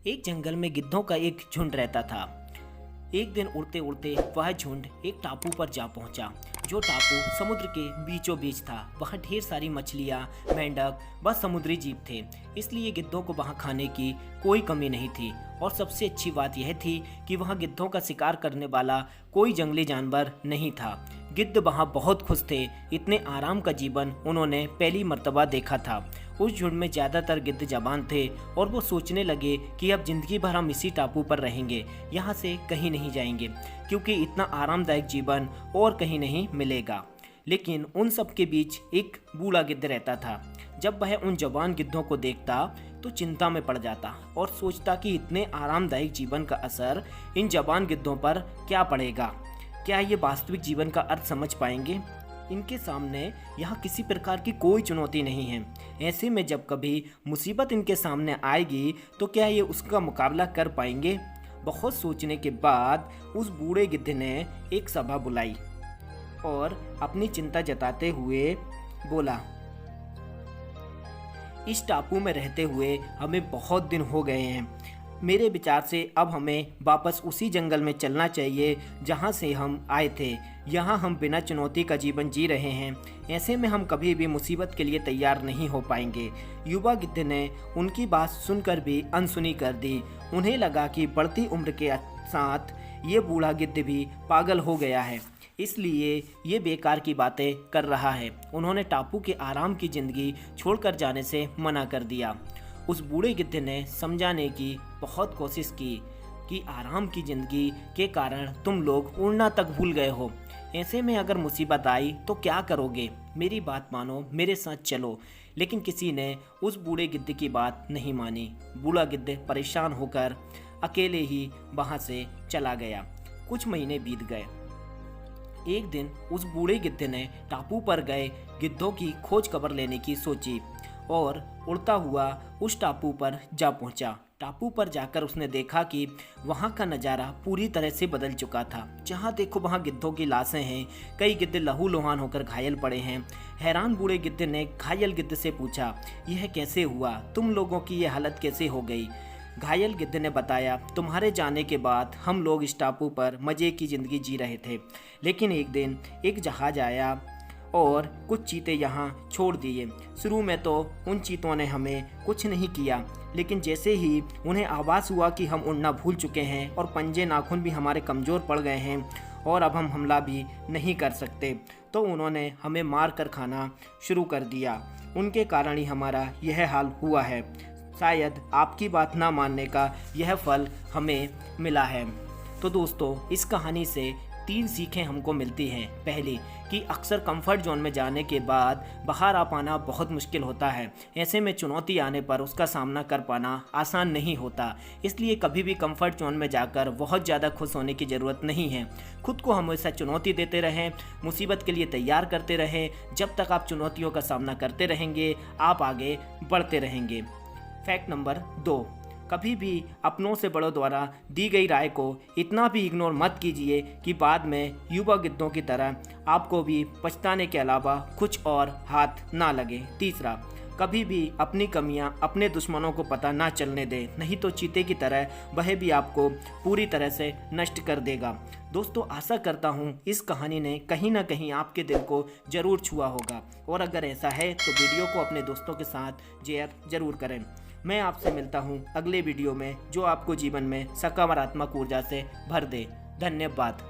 एक जंगल में गिद्धों का एक झुंड रहता था। एक दिन उड़ते उड़ते वह झुंड एक टापू पर जा पहुंचा। जो टापू समुद्र के बीचों बीच था। वहाँ ढेर सारी मछलियाँ, मेंढक व समुद्री जीव थे, इसलिए गिद्धों को वहाँ खाने की कोई कमी नहीं थी। और सबसे अच्छी बात यह थी कि वहाँ गिद्धों का शिकार करने वाला कोई जंगली जानवर नहीं था। गिद्ध वहाँ बहुत खुश थे। इतने आराम का जीवन उन्होंने पहली मर्तबा देखा था। उस झुंड में ज़्यादातर गिद्ध जवान थे और वो सोचने लगे कि अब जिंदगी भर हम इसी टापू पर रहेंगे, यहाँ से कहीं नहीं जाएंगे, क्योंकि इतना आरामदायक जीवन और कहीं नहीं मिलेगा। लेकिन उन सब के बीच एक बूढ़ा गिद्ध रहता था। जब वह उन जवान गिद्धों को देखता तो चिंता में पड़ जाता और सोचता कि इतने आरामदायक जीवन का असर इन जवान गिद्धों पर क्या पड़ेगा। क्या ये वास्तविक जीवन का अर्थ समझ पाएंगे? इनके सामने यहाँ किसी प्रकार की कोई चुनौती नहीं है। ऐसे में जब कभी मुसीबत इनके सामने आएगी तो क्या ये उसका मुकाबला कर पाएंगे? बहुत सोचने के बाद उस बूढ़े गिद्ध ने एक सभा बुलाई और अपनी चिंता जताते हुए बोला, इस टापू में रहते हुए हमें बहुत दिन हो गए हैं। मेरे विचार से अब हमें वापस उसी जंगल में चलना चाहिए जहाँ से हम आए थे। यहाँ हम बिना चुनौती का जीवन जी रहे हैं। ऐसे में हम कभी भी मुसीबत के लिए तैयार नहीं हो पाएंगे। युवा गिद्ध ने उनकी बात सुनकर भी अनसुनी कर दी। उन्हें लगा कि बढ़ती उम्र के साथ ये बूढ़ा गिद्ध भी पागल हो गया है, इसलिए ये बेकार की बातें कर रहा है। उन्होंने टापू के आराम की ज़िंदगी छोड़कर जाने से मना कर दिया। उस बूढ़े गिद्ध ने समझाने की बहुत कोशिश की कि आराम की ज़िंदगी के कारण तुम लोग उड़ना तक भूल गए हो। ऐसे में अगर मुसीबत आई तो क्या करोगे? मेरी बात मानो, मेरे साथ चलो। लेकिन किसी ने उस बूढ़े गिद्ध की बात नहीं मानी। बूढ़ा गिद्ध परेशान होकर अकेले ही वहाँ से चला गया। कुछ महीने बीत गए। एक दिन उस बूढ़े गिद्ध ने टापू पर गए गिद्धों की खोज खबर लेने की सोची और उड़ता हुआ उस टापू पर जा पहुंचा। टापू पर जाकर उसने देखा कि वहां का नज़ारा पूरी तरह से बदल चुका था। जहां देखो वहां गिद्धों की लाशें हैं। कई गिद्ध लहूलुहान होकर घायल पड़े हैं। हैरान बूढ़े गिद्ध ने घायल गिद्ध से पूछा, यह कैसे हुआ? तुम लोगों की यह हालत कैसे हो गई? घायल गिद्ध ने बताया, तुम्हारे जाने के बाद हम लोग इस टापू पर मज़े की ज़िंदगी जी रहे थे। लेकिन एक दिन एक जहाज़ आया और कुछ चीते यहाँ छोड़ दिए। शुरू में तो उन चीतों ने हमें कुछ नहीं किया, लेकिन जैसे ही उन्हें आभास हुआ कि हम उड़ना भूल चुके हैं और पंजे नाखून भी हमारे कमज़ोर पड़ गए हैं और अब हम हमला भी नहीं कर सकते, तो उन्होंने हमें मार कर खाना शुरू कर दिया। उनके कारण ही हमारा यह हाल हुआ है। शायद आपकी बात ना मानने का यह फल हमें मिला है। तो दोस्तों, इस कहानी से 3 सीखें हमको मिलती हैं। पहली कि अक्सर कंफर्ट जोन में जाने के बाद बाहर आ पाना बहुत मुश्किल होता है। ऐसे में चुनौती आने पर उसका सामना कर पाना आसान नहीं होता। इसलिए कभी भी कंफर्ट जोन में जाकर बहुत ज़्यादा खुश होने की ज़रूरत नहीं है। खुद को हमेशा चुनौती देते रहें, मुसीबत के लिए तैयार करते रहें। जब तक आप चुनौतियों का सामना करते रहेंगे, आप आगे बढ़ते रहेंगे। फैक्ट नंबर 2, कभी भी अपनों से बड़ों द्वारा दी गई राय को इतना भी इग्नोर मत कीजिए कि बाद में युवा गिद्धों की तरह आपको भी पछताने के अलावा कुछ और हाथ ना लगे। तीसरा, कभी भी अपनी कमियां अपने दुश्मनों को पता ना चलने दें, नहीं तो चीते की तरह वह भी आपको पूरी तरह से नष्ट कर देगा। दोस्तों, आशा करता हूँ इस कहानी ने कहीं ना कहीं आपके दिल को ज़रूर छुआ होगा, और अगर ऐसा है तो वीडियो को अपने दोस्तों के साथ शेयर ज़रूर करें। मैं आपसे मिलता हूँ अगले वीडियो में, जो आपको जीवन में सकारात्मक ऊर्जा से भर दे। धन्यवाद।